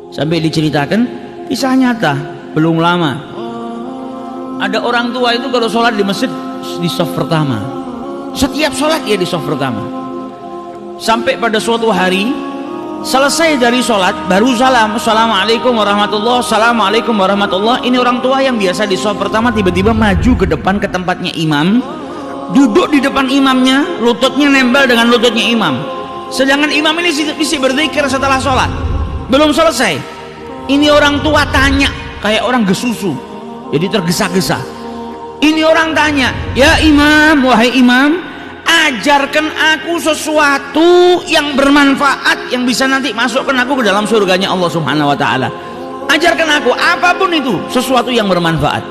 Sampai diceritakan kisah nyata belum lama, ada orang tua itu kalau sholat di masjid di shaf pertama, setiap sholat dia di shaf pertama. Sampai pada suatu hari selesai dari sholat baru salam, assalamualaikum warahmatullah, assalamualaikum warahmatullah. Ini orang tua yang biasa di shaf pertama tiba-tiba maju ke depan ke tempatnya imam, duduk di depan imamnya, lututnya nempel dengan lututnya imam. Sedangkan imam ini bisa berzikir setelah sholat, belum selesai. Ini orang tua tanya kayak orang gesusu, jadi tergesa-gesa. Ini orang tanya, ya imam, wahai imam, ajarkan aku sesuatu yang bermanfaat yang bisa nanti masukkan aku ke dalam surganya Allah Subhanahu wa ta'ala. Ajarkan aku apapun itu, sesuatu yang bermanfaat.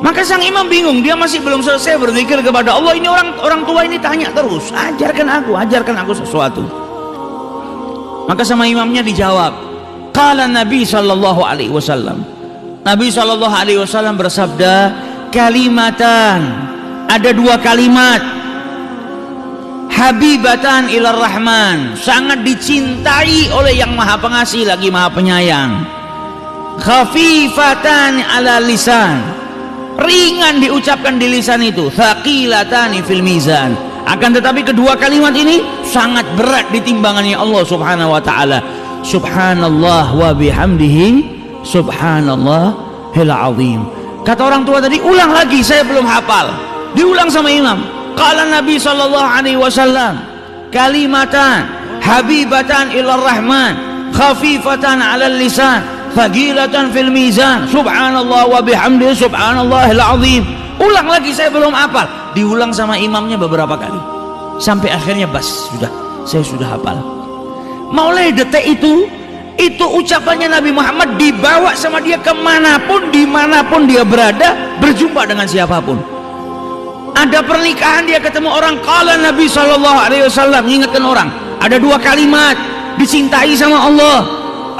Maka sang imam bingung, dia masih belum selesai berzikir kepada Allah. Ini orang tua ini tanya terus, ajarkan aku sesuatu. Maka sama imamnya dijawab, qala Nabi sallallahu alaihi wasallam. Nabi sallallahu alaihi wasallam bersabda, kalimatan, ada dua kalimat, habibatan ilar rahman, sangat dicintai oleh yang maha pengasih lagi maha penyayang. Khafifatan ala lisan, ringan diucapkan di lisan itu. Thaqilatani fil mizan, akan tetapi kedua kalimat ini sangat berat di timbangannya Allah Subhanahu wa ta'ala. Subhanallah wa bihamdihi subhanallahil azim. Kata orang tua tadi, ulang lagi, saya belum hafal. Diulang sama imam. Qala Nabi sallallahu alaihi wasallam, kalimatan habibatan ilar rahman, khafifatan 'alal lisan, thaqilatan fil mizan, subhanallah wa bihamdihi subhanallahil azim. Ulang lagi, saya belum hafal. Diulang sama imamnya beberapa kali sampai akhirnya sudah, saya sudah hafal. Mulai detik itu ucapannya Nabi Muhammad dibawa sama dia kemanapun, dimanapun dia berada, berjumpa dengan siapapun. Ada pernikahan dia ketemu orang, qala Nabi sallallahu alaihi wasallam, ingatkan orang, ada dua kalimat dicintai sama Allah,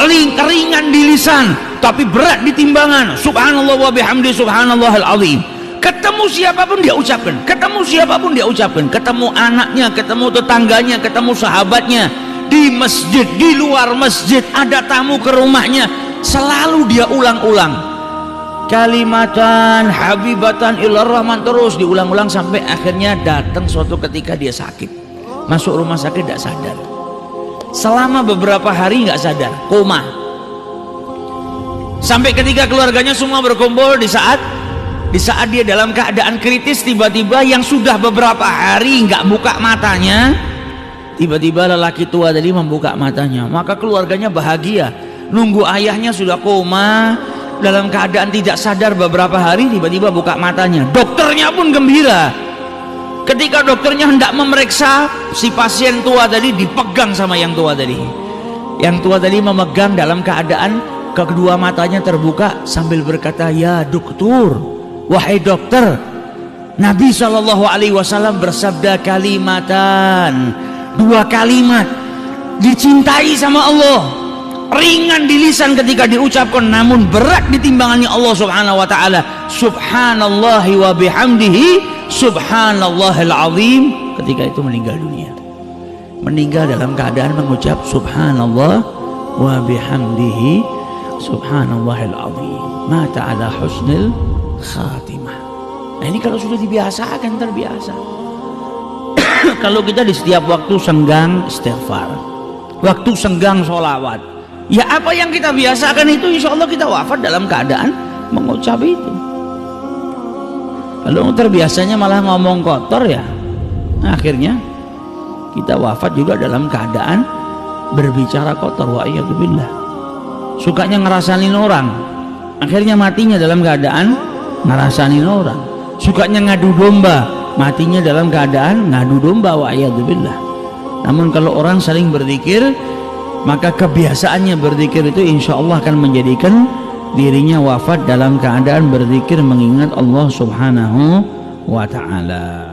ringan di lisan tapi berat di timbangan. Subhanallah wa bihamdi subhanallahil azim. Ketemu siapapun dia ucapkan, ketemu siapapun dia ucapkan, ketemu anaknya, ketemu tetangganya, ketemu sahabatnya, di masjid, di luar masjid, ada tamu ke rumahnya, selalu dia ulang-ulang kalimatan habibatan ilar rahman, terus diulang-ulang sampai akhirnya datang suatu ketika dia sakit, masuk rumah sakit tidak sadar, selama beberapa hari nggak sadar, koma. Sampai ketika keluarganya semua berkumpul, di saat dia dalam keadaan kritis, tiba-tiba yang sudah beberapa hari nggak buka matanya, tiba-tiba lelaki tua tadi membuka matanya. Maka keluarganya bahagia, nunggu ayahnya sudah koma dalam keadaan tidak sadar beberapa hari, tiba-tiba buka matanya. Dokternya pun gembira. Ketika dokternya hendak memeriksa si pasien tua tadi, dipegang sama yang tua tadi. Yang tua tadi memegang dalam keadaan kedua matanya terbuka sambil berkata, ya dokter, wahai dokter, Nabi Shallallahu alaihi wasallam bersabda kalimatan, dua kalimat dicintai sama Allah, ringan di lisan ketika diucapkan namun berat di timbangannya Allah Subhanahu wa ta'ala. Subhanallahi wa bihamdihi subhanallahil azim. Ketika itu meninggal dunia, meninggal dalam keadaan mengucap subhanallah wa bihamdihi subhanallahil azim, mata ala husnil khatimah. Nah ini kalau sudah dibiasakan, terbiasa. Kalau kita di setiap waktu senggang istighfar, waktu senggang sholawat, ya apa yang kita biasakan itu, insya Allah kita wafat dalam keadaan mengucap itu. Kalau terbiasanya malah ngomong kotor, ya akhirnya kita wafat juga dalam keadaan berbicara kotor. Wa'iyadzubillah. Sukanya ngerasanin orang, akhirnya matinya dalam keadaan ngerasanin orang. Sukanya ngadu domba, matinya dalam keadaan ngadu domba. Wa'iyadzubillah. Namun kalau orang saling berzikir, maka kebiasaannya berzikir itu insya Allah akan menjadikan dirinya wafat dalam keadaan berzikir mengingat Allah Subhanahu wa ta'ala.